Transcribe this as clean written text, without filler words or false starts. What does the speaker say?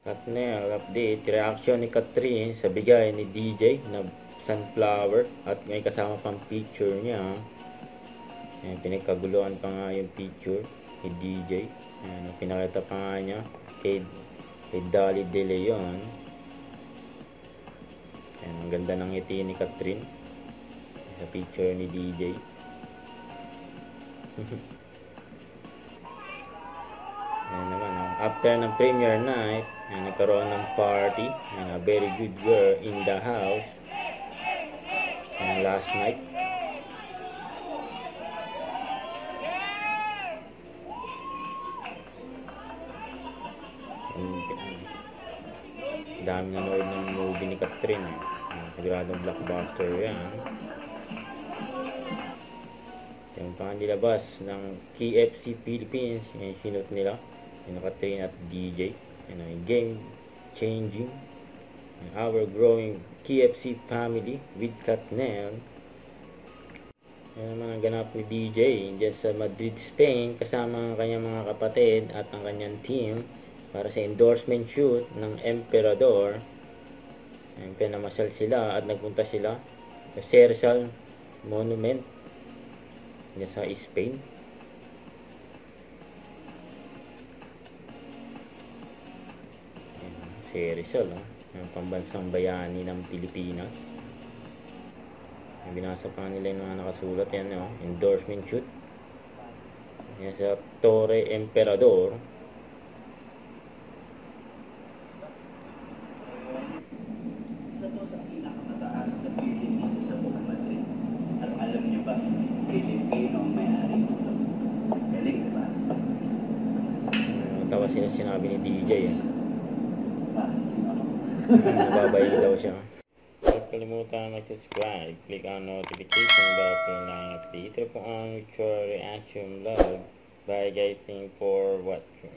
Katnel update, reaction ni Catherine sa bigay ni DJ na sunflower at may kasama pang picture niya. Ayan, pinagkaguluhan pa nga yung picture ni DJ. Ayan, pinakita pa nga niya kay Dolly De Leon. Ayan, ang ganda ng ngiti ni Catherine sa picture ni DJ. Ayan naman, after ng premiere night, nagkaroon ng party, a very good girl in the house last night. Dami nanood ng movie ni Catherine. Siguradong blockbuster yan. Yung pangalabas ng KFC Philippines, yung sinot nila, yung Catherine at DJ. Game changing our growing KFC family with Katnel. Yan naman ang ganap ni DJ dyan sa Madrid, Spain, kasama ang kanyang mga kapatid at ang kanyang team para sa endorsement shoot ng Emperador. Pinamasyal sila at nagpunta sila sa Cerezal Monument dyan sa Spain. Cerezal, yung pambansang bayani ng Pilipinas. Binasa pa nila yung mga nakasulat yan, endorsement shoot yan sa Torre Emperador. Sa to sa pinakamataas na building dito sa buong Madrid. Alam niyo ba, Pilipino ang may-ari nito. Galing, diba? Tawa sinabi ni DJ nababayi daw siya. Huwag kalimutan mag-subscribe, click on notification bell para lang update po ang reaction vlog. Bye guys, thank you for watching.